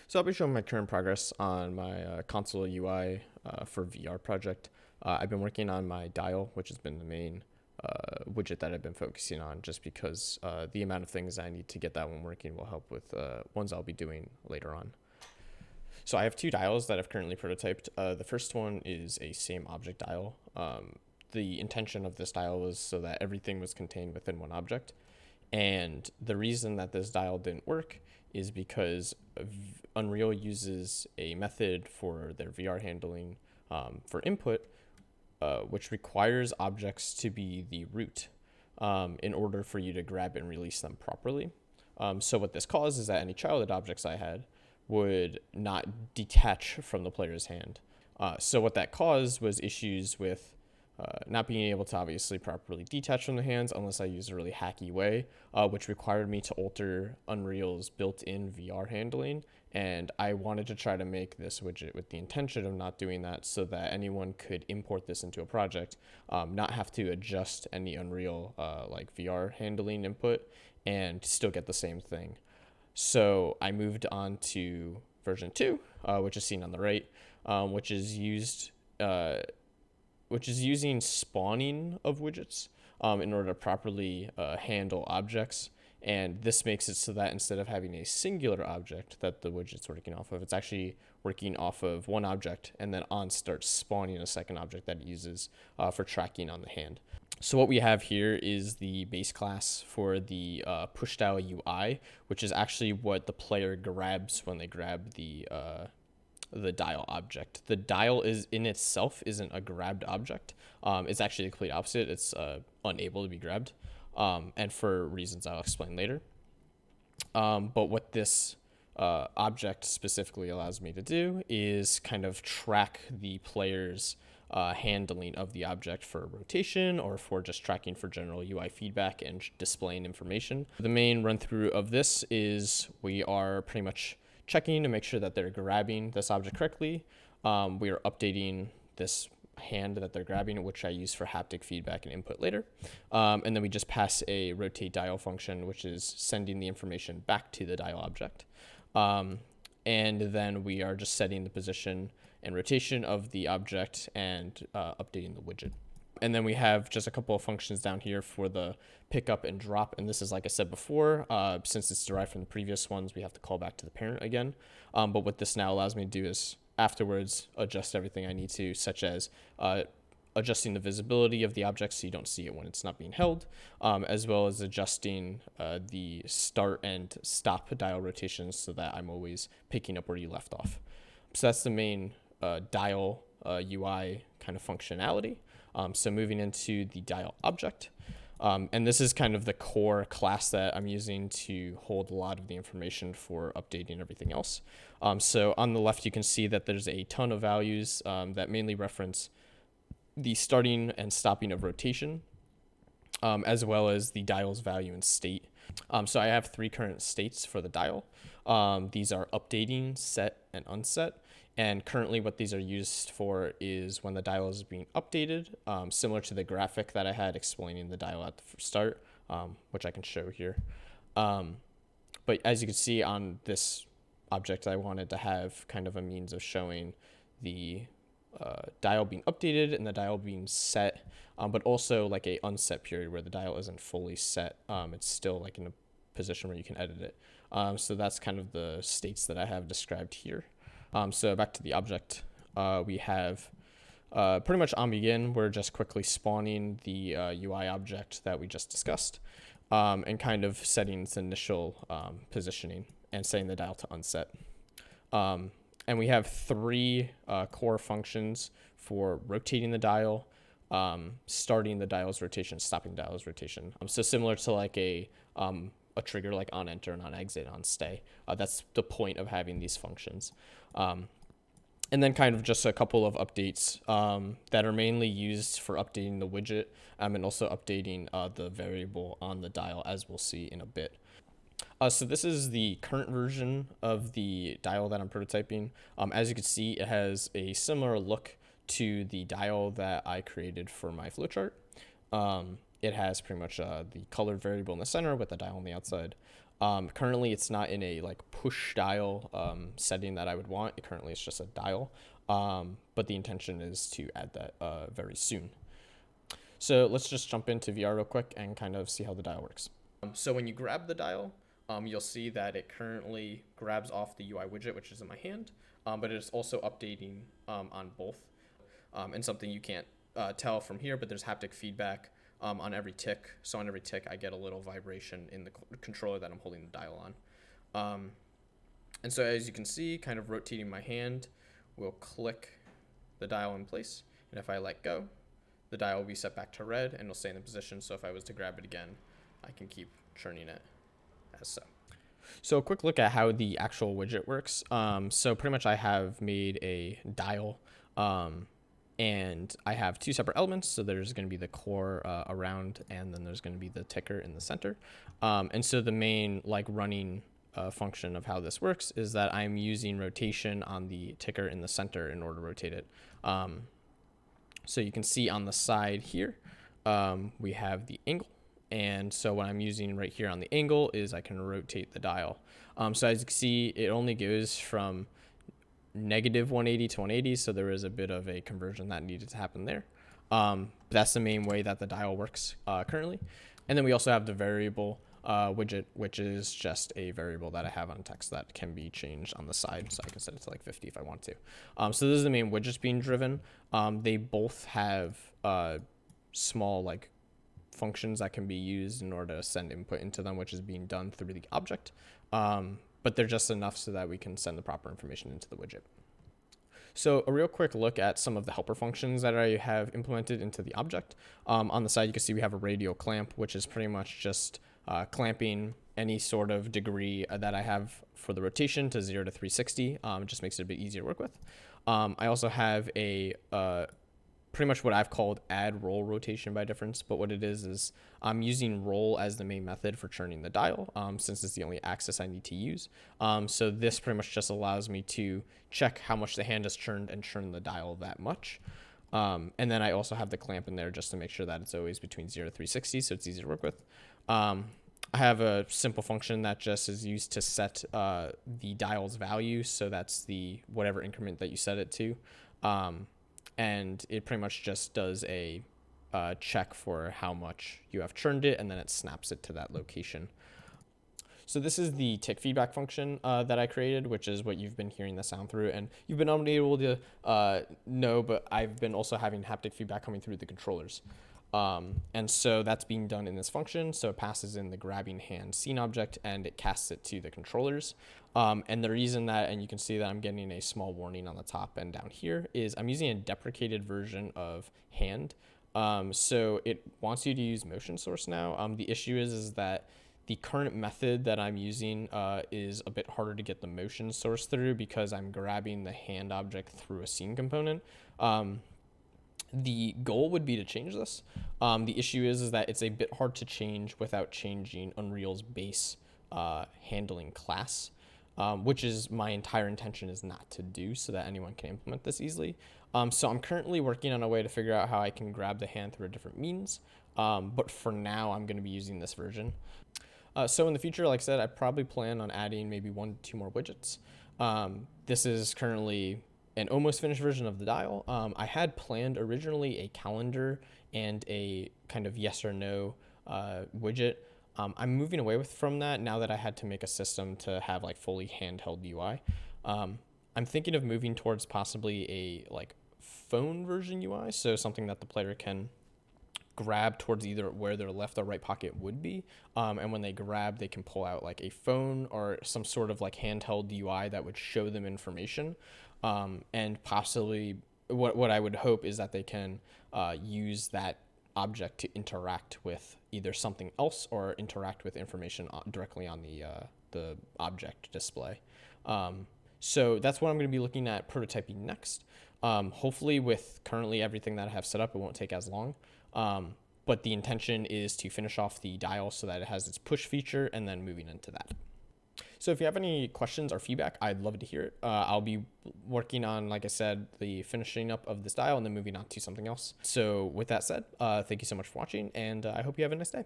So I'll be showing my current progress on my console UI for VR project. I've been working on my dial, which has been the main widget that I've been focusing on, just because the amount of things I need to get that one working will help with ones I'll be doing later on. So I have two dials that I've currently prototyped. The first one is a same object dial. The intention of this dial was so that everything was contained within one object. And the reason that this dial didn't work is because Unreal uses a method for their VR handling for input, which requires objects to be the root in order for you to grab and release them properly. So what this caused is that any childhood objects I had would not detach from the player's hand. So what that caused was issues with not being able to obviously properly detach from the hands unless I use a really hacky way, which required me to alter Unreal's built-in VR handling. And I wanted to try to make this widget with the intention of not doing that so that anyone could import this into a project, not have to adjust any Unreal like VR handling input and still get the same thing. So I moved on to version 2, which is seen on the right, which is using spawning of widgets in order to properly handle objects. And this makes it so that instead of having a singular object that the widget's working off of, it's actually working off of one object and then on starts spawning a second object that it uses for tracking on the hand. So what we have here is the base class for the push dial UI, which is actually what the player grabs when they grab the dial object. The dial is in itself isn't a grabbed object. It's actually the complete opposite. It's unable to be grabbed, and for reasons I'll explain later. But what this object specifically allows me to do is kind of track the player's handling of the object for rotation or for just tracking for general UI feedback and displaying information. The main run through of this is we are pretty much checking to make sure that they're grabbing this object correctly. We are updating this hand that they're grabbing, which I use for haptic feedback and input later. And then we just pass a rotate dial function, which is sending the information back to the dial object. And then we are just setting the position and rotation of the object and updating the widget. And then we have just a couple of functions down here for the pick up and drop. And this is, like I said before, since it's derived from the previous ones, we have to call back to the parent again. But what this now allows me to do is afterwards adjust everything I need to, such as adjusting the visibility of the object so you don't see it when it's not being held, as well as adjusting the start and stop dial rotations so that I'm always picking up where you left off. So that's the main dial UI kind of functionality. So moving into the dial object. And this is kind of the core class that I'm using to hold a lot of the information for updating everything else. So on the left, you can see that there's a ton of values that mainly reference the starting and stopping of rotation, as well as the dial's value and state. So I have 3 current states for the dial. These are updating, set, and unset. And currently what these are used for is when the dial is being updated, similar to the graphic that I had explaining the dial at the start, which I can show here. But as you can see on this object, I wanted to have kind of a means of showing the dial being updated and the dial being set, but also like a unset period where the dial isn't fully set. It's still like in a position where you can edit it. So that's kind of the states that I have described here. So back to the object, we have pretty much on begin, we're just quickly spawning the UI object that we just discussed, and kind of setting its initial positioning and setting the dial to unset. And we have 3 core functions for rotating the dial, starting the dial's rotation, stopping the dial's rotation. So similar to like a trigger like on enter and on exit, on stay. That's the point of having these functions. And then kind of just a couple of updates that are mainly used for updating the widget and also updating the variable on the dial, as we'll see in a bit. So this is the current version of the dial that I'm prototyping. As you can see, it has a similar look to the dial that I created for my flowchart. It has pretty much the colored variable in the center with the dial on the outside. Currently, it's not in a like push dial setting that I would want. Currently, it's just a dial, but the intention is to add that very soon. So let's just jump into VR real quick and kind of see how the dial works. So when you grab the dial, you'll see that it currently grabs off the UI widget, which is in my hand, but it is also updating on both. And something you can't tell from here, but there's haptic feedback on every tick. So on every tick, I get a little vibration in the controller that I'm holding the dial on. And so as you can see, kind of rotating my hand will click the dial in place. And if I let go, the dial will be set back to red and it'll stay in the position. So if I was to grab it again, I can keep churning it as so. So a quick look at how the actual widget works. So pretty much I have made a dial, and I have two separate elements. So there's going to be the core around, and then there's going to be the ticker in the center. And so the main like running function of how this works is that I'm using rotation on the ticker in the center in order to rotate it. So you can see on the side here, we have the angle. And so what I'm using right here on the angle is I can rotate the dial. So as you can see, it only goes from negative 180 to 180. So there is a bit of a conversion that needed to happen there. That's the main way that the dial works currently. And then we also have the variable widget, which is just a variable that I have on text that can be changed on the side. So I can set it to like 50 if I want to. So this is the main widgets being driven. They both have small like functions that can be used in order to send input into them, which is being done through the object. But they're just enough so that we can send the proper information into the widget. So a real quick look at some of the helper functions that I have implemented into the object. On the side, you can see we have a radial clamp, which is pretty much just clamping any sort of degree that I have for the rotation to 0 to 360. It just makes it a bit easier to work with. I also have a pretty much what I've called add roll rotation by difference, but what it is I'm using roll as the main method for churning the dial, since it's the only axis I need to use. So this pretty much just allows me to check how much the hand is churned and churn the dial that much. And then I also have the clamp in there just to make sure that it's always between 0 to 360, so it's easy to work with. I have a simple function that just is used to set the dial's value, so that's the whatever increment that you set it to. And it pretty much just does a check for how much you have churned it, and then it snaps it to that location. So this is the tick feedback function that I created, which is what you've been hearing the sound through, and you've been unable to know, but I've been also having haptic feedback coming through the controllers. And so that's being done in this function. So it passes in the grabbing hand scene object and it casts it to the controllers. And the reason that, and you can see that I'm getting a small warning on the top and down here, is I'm using a deprecated version of hand. So it wants you to use motion source now. The issue is that the current method that I'm using is a bit harder to get the motion source through because I'm grabbing the hand object through a scene component. The goal would be to change this. The issue is that it's a bit hard to change without changing Unreal's base handling class, which is my entire intention is not to do so that anyone can implement this easily. So I'm currently working on a way to figure out how I can grab the hand through different means. But for now, I'm going to be using this version. So in the future, like I said, I probably plan on adding maybe 1 to 2 more widgets. This is currently an almost finished version of the dial. I had planned originally a calendar and a kind of yes or no widget. I'm moving away from that now that I had to make a system to have like fully handheld UI. I'm thinking of moving towards possibly a like phone version UI, so something that the player can grab towards either where their left or right pocket would be, and when they grab, they can pull out like a phone or some sort of like handheld UI that would show them information. And possibly what I would hope is that they can use that object to interact with either something else or interact with information directly on the object display. So that's what I'm going to be looking at prototyping next. Hopefully with currently everything that I have set up, it won't take as long. But the intention is to finish off the dial so that it has its push feature and then moving into that. So if you have any questions or feedback, I'd love to hear it. I'll be working on, like I said, the finishing up of this dial and then moving on to something else. So with that said, thank you so much for watching, and I hope you have a nice day.